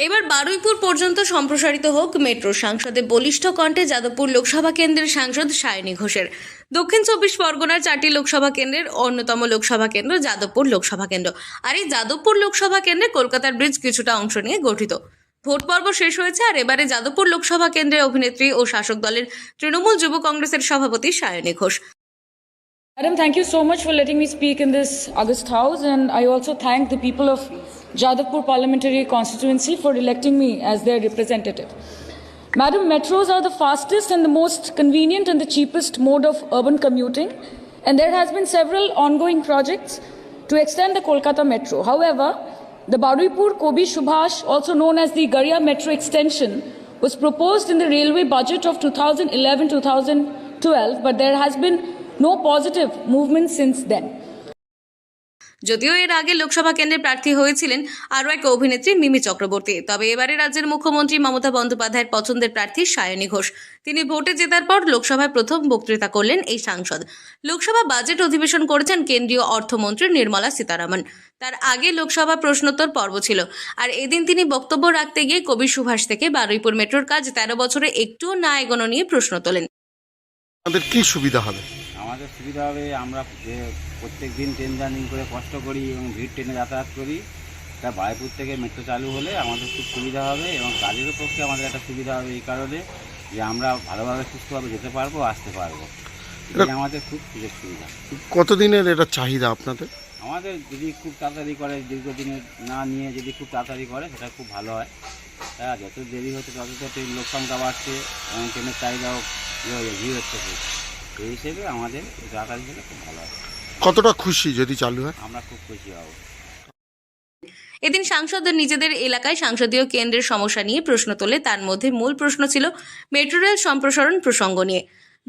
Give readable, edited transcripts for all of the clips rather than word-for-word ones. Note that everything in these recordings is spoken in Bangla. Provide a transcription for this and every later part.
এবার বারুইপুর পর্যন্ত সম্প্রসারিত হোক মেট্রো। সাংসদের বলিষ্ঠ কণ্ঠে যাদবপুর লোকসভা কেন্দ্রের সাংসদ সায়নী ঘোষের। দক্ষিণ 24 পরগনার 4টি লোকসভা কেন্দ্রের অন্যতম লোকসভা কেন্দ্র যাদবপুর লোকসভা কেন্দ্র। আর এই যাদবপুর লোকসভা কেন্দ্রে কলকাতার ব্রিজ কিছুটা অংশ নিয়ে গঠিত। ভোট পর্ব শেষ হয়েছে আর এবারে যাদবপুর লোকসভা কেন্দ্রের অভিনেত্রী ও শাসক দলের তৃণমূল যুব কংগ্রেসের সভাপতি Sayani Ghosh. Madam, thank you so much for letting me speak in this August House, and I also thank the people of Jadavpur Parliamentary Constituency for electing me as their representative. Madam, metros are the fastest and the most convenient and the cheapest mode of urban commuting, and there has been several ongoing projects to extend the Kolkata Metro. However, the Baruipur Kobi Subhash, also known as the Garia Metro extension, was proposed in the railway budget of 2011-2012, but there has been no positive movement since then. যদিও এর আগে লোকসভা কেন্দ্রে প্রার্থী হয়েছিলেন আরও এক অভিনেত্রী মিমি চক্রবর্তী, তবে এবারে রাজ্যের মুখ্যমন্ত্রী মমতা বন্দ্যোপাধ্যায়ের পছন্দের প্রার্থী সায়নী ঘোষ। তিনি ভোটে জেতার পর লোকসভায় প্রথম বক্তৃতা করলেন এই সাংসদ। লোকসভা বাজেট অধিবেশন করেছেন কেন্দ্রীয় অর্থমন্ত্রী নির্মলা সীতারামন। তার আগে লোকসভা প্রশ্নোত্তর পর্ব ছিল, আর এদিন তিনি বক্তব্য রাখতে গিয়ে কবি সুভাষ থেকে বারুইপুর মেট্রোর কাজ 13 বছরে একটুও না এগোনো নিয়ে প্রশ্ন তোলেন। আমাদের কি সুবিধা হবে? আমাদের সুবিধা হবে, আমরা যে প্রত্যেক দিন ট্রেন জার্নি করে কষ্ট করি এবং ভিড় ট্রেনে যাতায়াত করি, তা বারুইপুর থেকে মেট্রো চালু হলে আমাদের খুব সুবিধা হবে এবং কাজেরও পক্ষে আমাদের একটা সুবিধা হবে এই কারণে যে আমরা ভালোভাবে সুস্থভাবে যেতে পারবো, আসতে পারবো। এটাই আমাদের খুব সুযোগ সুবিধা। কতদিনের এটা চাহিদা আপনাদের? আমাদের যদি খুব তাড়াতাড়ি করে, দীর্ঘদিনের না নিয়ে যদি খুব তাড়াতাড়ি করে সেটা খুব ভালো হয়। হ্যাঁ, যত দেরি হচ্ছে তত ট্রেন লোক সংখ্যা বাড়ছে এবং ট্রেনের চাহিদাও ভিড় হচ্ছে খুব। এই হিসেবে আমাদের তাড়াতাড়ি হলে খুব ভালো হয়। কতটা খুশি যদি চালু হয়? আমরা খুব খুশি হব। এদিন সাংসদদের নিজেদের এলাকায় সংসদীয় কেন্দ্রের সমস্যা নিয়ে প্রশ্ন তোলে। তার মধ্যে মূল প্রশ্ন ছিল মেট্রো রেল সম্প্রসারণ প্রসঙ্গ নিয়ে।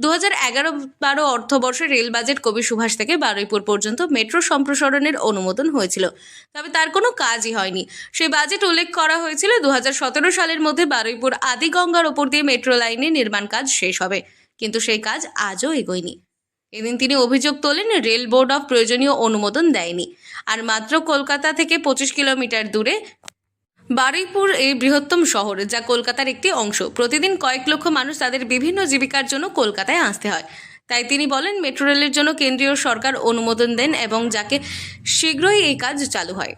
2011-12 অর্থবর্ষে রেল বাজেট কবি সুভাষ থেকে বারুইপুর পর্যন্ত মেট্রো সম্প্রসারণের অনুমোদন হয়েছিল, তবে তার কোনো কাজই হয়নি। সেই বাজেট উল্লেখ করা হয়েছিল 2017 সালের মধ্যে বারুইপুর আদিগঙ্গার ওপর দিয়ে মেট্রো লাইনের নির্মাণ কাজ শেষ হবে, কিন্তু সেই কাজ আজও এগোয়নি। এদিন তিনি অভিযোগ তোলেন রেল বোর্ড অফ প্রয়োজনীয় অনুমোদন দেয়নি। আর মাত্র কলকাতা থেকে 25 কিলোমিটার দূরে বারুইপুর এই বৃহত্তম শহর, যা কলকাতার একটি অংশ। প্রতিদিন কয়েক লক্ষ মানুষ তাদের বিভিন্ন জীবিকার জন্য কলকাতায় আসতে হয়। তাই তিনি বলেন মেট্রো রেলের জন্য কেন্দ্রীয় সরকার অনুমোদন দেন এবং যাকে শীঘ্রই এই কাজ চালু হয়।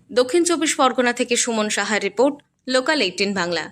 দক্ষিণ 24 পরগনা থেকে সুমন সাহার রিপোর্ট, লোকাল 18 বাংলা।